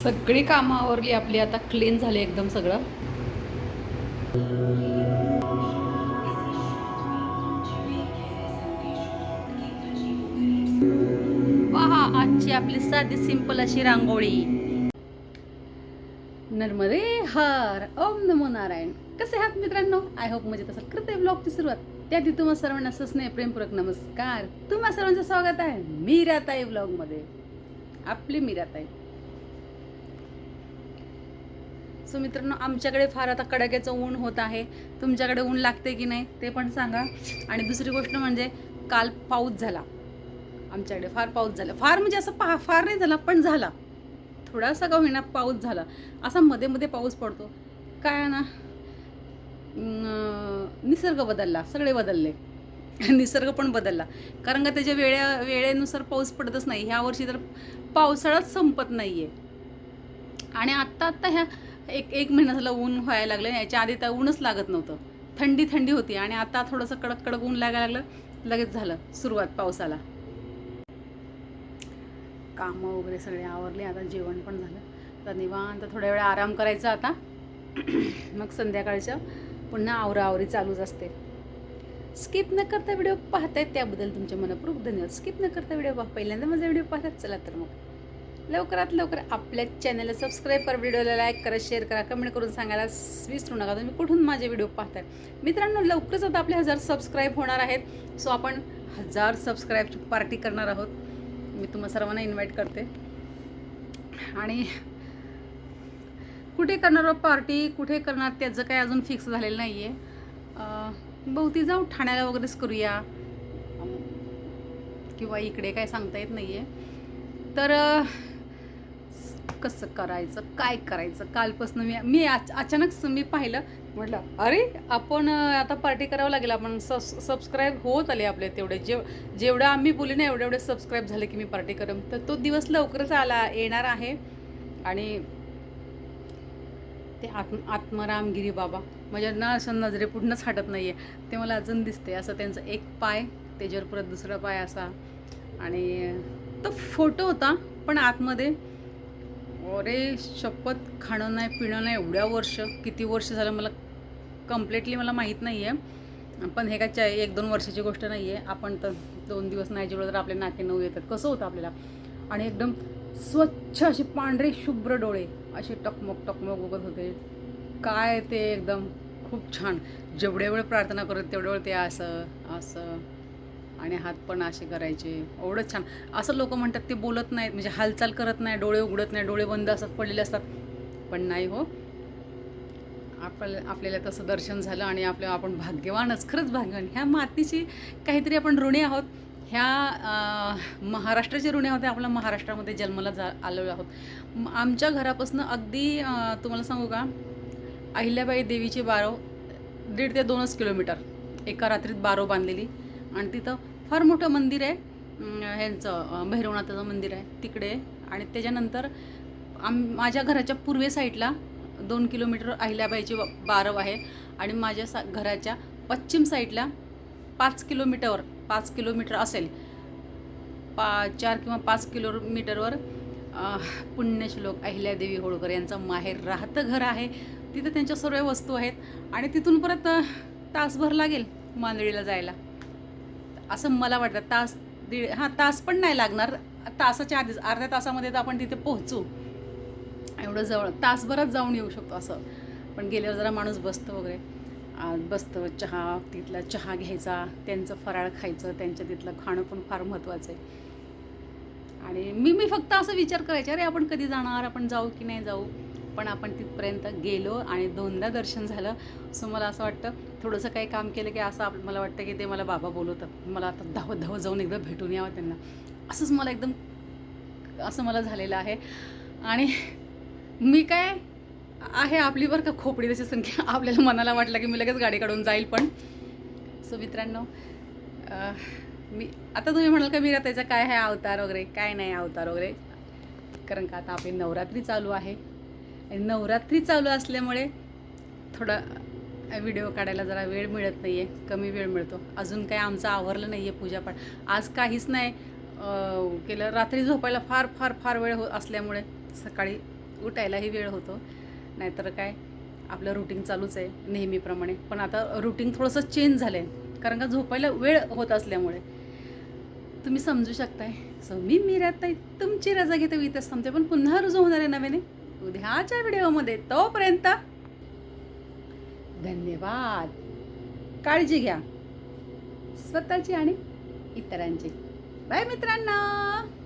सगळी कामं आवरली आपली, आता क्लीन झाले एकदम सगळं. पहा आजची आपली साधी सिंपल अशी रांगोळी. नर्मदे हर ओम नमो नारायण. कसे आहात मित्रांनो? आय होप मजेत असाल. करते ब्लॉगची सुरुवात. त्याआधी तुम्हा सर्वांना स्नेह प्रेमपूर्वक नमस्कार. तुम्हा सर्वांचं स्वागत आहे मीराताई ब्लॉगमध्ये. आपली मीराताई. सो मित्रांनो, आमच्याकडे फार आता कडाक्याचं ऊन होत आहे. तुमच्याकडे ऊन लागते की नाही ते पण सांगा. आणि दुसरी गोष्ट म्हणजे काल पाऊस झाला आमच्याकडे. फार पाऊस झाला. फार म्हणजे असं फार नाही झाला, पण झाला. थोडासा का होईना पाऊस झाला. असा मध्ये मध्ये पाऊस पडतो काय ना. निसर्ग बदलला, सगळे बदलले. निसर्ग पण बदलला, कारण का त्याच्या वेळेनुसार पाऊस पडतच नाही. ह्या वर्षी तर पावसाळाच संपत नाहीये. आणि आत्ता ह्या एक महिना झाला ऊन व्हायला लागलं. याच्या आधी तर ऊनच लागत नव्हतं. थंडी थंडी होती आणि आता थोडंसं कडक कडक ऊन लागायला लागलं. लगेच झालं सुरुवात पावसाला. कामं वगैरे सगळे आवरले. आता जेवण पण झालं. आता निवांत थोड्या वेळ आराम करायचा आता. मग संध्याकाळचं पुन्हा आवराआवरी चालूच असते. स्किप न करता व्हिडिओ पाहतायत त्याबद्दल तुमचे मनपूर्वक धन्यवाद. स्किप न करता व्हिडिओ पहिल्यांदा माझा व्हिडिओ पाहतात. चला तर मग लवकरात लवकर आपल्या चॅनलला सबस्क्राईब करा, व्हिडिओला लाईक करा, शेअर करा, कमेंट करून सांगायला विसरू नका तुम्ही कुठून माझे व्हिडिओ पाहताय. मित्रांनो, लवकरच आता आपले 1000 सबस्क्राईब होणार आहेत. सो आपण 1000 सबस्क्राईबची पार्टी करणार आहोत. मी तुम्हा सर्वांना इन्व्हाइट करते. आणि कुठे करणार पार्टी, कुठे करणार त्याचं काय अजून फिक्स झालेलं नाही आहे. बहुती जाऊ ठाण्याला वगैरेच करूया, किंवा इकडे काय सांगता येत नाही आहे. तर कसं करायचं, काय करायचं, कालपासून मी अचानक मी पाहिलं, म्हटलं अरे आपण आता पार्टी करावं लागेल. आपण सबस्क्राईब होत आले आपले तेवढे. जेवढं आम्ही बोलू ना एवढे सबस्क्राईब झाले की मी पार्टी करेन. तर तो दिवस लवकरच येणार आहे. आणि ते आत्मारामगिरी बाबा माझ्या ना असं नजरे पुढनंच हटत नाही आहे. ते मला अजून दिसते. असं त्यांचं एक पाय, त्याच्यावर परत दुसरा पाय असा. आणि तो फोटो होता, पण आतमध्ये अरे शपथ, खाणं नाही पिणं नाही एवढ्या किती वर्ष झालं मला कम्प्लिटली मला माहीत नाही आहे. पण हे काय 1-2 वर्षाची गोष्ट नाही आहे. आपण तर 2 दिवस नाही जेवढं तर आपले नाके नऊ येतात. कसं होतं आपल्याला. आणि एकदम स्वच्छ असे पांढरे शुभ्र डोळे असे टकमक टकमक बघत होते. काय ते एकदम खूप छान. जेवढे वेळ प्रार्थना करत तेवढे वेळ ते असं असं. आणि हात पण असे करायचे. एवढं छान. असं लोक म्हणतात ते बोलत नाहीत, म्हणजे हालचाल करत नाही, डोळे उघडत नाही, डोळे बंद असतात, पडलेले असतात. पण नाही हो, आपल्याला तसं दर्शन झालं. आणि आपण भाग्यवानच, खरंच भाग्यवान. ह्या मातीची काहीतरी आपण ऋणी आहोत. ह्या महाराष्ट्राचे ऋणी आहोत. आपल्या महाराष्ट्रामध्ये जन्माला आलेलो आहोत. आमच्या घरापासून अगदी तुम्हाला सांगू का, अहिल्याबाई देवीची बारव 1.5 ते 2 किलोमीटर. एका रात्रीत बारव बांधलेली. आणि तिथं फार मोठं मंदिर आहे. ह्यांचं भैरवनाथाचं मंदिर आहे तिकडे. आणि त्याच्यानंतर माझ्या घराच्या पूर्वे साईडला 2 किलोमीटर अहिल्याबाईची बारव आहे. आणि माझ्या घराच्या पश्चिम साईडला 5 किलोमीटर असेल, 4 किंवा 5 किलोमीटरवर पुण्यश्लोक अहिल्यादेवी होळकर यांचं माहेर राहतं घर आहे. तिथं त्यांच्या सर्व वस्तू आहेत. आणि तिथून परत तासभर लागेल मांदळीला जायला, असं मला वाटतं. तास पण नाही लागणार. तासाच्या आधीच अर्ध्या तासामध्ये तर आपण तिथे पोहोचू. एवढं जवळ, तासभरात जाऊन येऊ शकतो असं. पण गेल्यावर जरा माणूस बसतं वगैरे, बसतं. तिथला चहा घ्यायचा, त्यांचं फराळ खायचं. त्यांच्या तिथलं खाणं पण फार महत्त्वाचं आहे. आणि मी फक्त असं विचार करायचे, अरे आपण कधी जाणार, आपण जाऊ की नाही जाऊ. पण आपण तिथपर्यंत गेलो आणि 2दा दर्शन झालं. सो मला असं वाटतं, थोडंसं काही काम केलं की असं मला वाटतं की ते मला बाबा बोलवतात. मला आता धावत जाऊन एकदा भेटून यावं त्यांना. असंच मला एकदम असं मला झालेलं आहे. आणि मी काय आहे आपली बरं का खोपडी तशी संख्या. आपल्याला मनाला वाटलं की मी लगेच गाडी काढून जाईल. पण सो मित्रांनो, मी आता तुम्ही म्हणाल का मीराताईचा काय आहे अवतार वगैरे, काय नाही अवतार वगैरे. कारण का आता आपली नवरात्री चालू आहे. नवरात्री चालू असल्यामुळे थोडा व्हिडिओ काढायला जरा वेळ मिळत नाही आहे, कमी वेळ मिळतो. अजून काही आमचं आवरलं नाही आहे पूजापाठ. आज काहीच नाही केलं. रात्री झोपायला फार फार फार वेळ असल्यामुळे सकाळी उठायलाही वेळ होतो. नाहीतर काय आपलं रुटीन चालूच आहे नेहमीप्रमाणे. पण आता रुटीन थोडंसं चेंज झालं आहे कारण का झोपायला वेळ होत असल्यामुळे. तुम्ही समजू शकताय. सो मी मीराताई तुमची रजा घेते, इथंच थांबते. पण पुन्हा रुजू होणार आहे नव्याने उद्याच्या व्हिडिओमध्ये. तोपर्यंत धन्यवाद. काळजी घ्या स्वतःची आणि इतरांची. बाय मित्रांनो.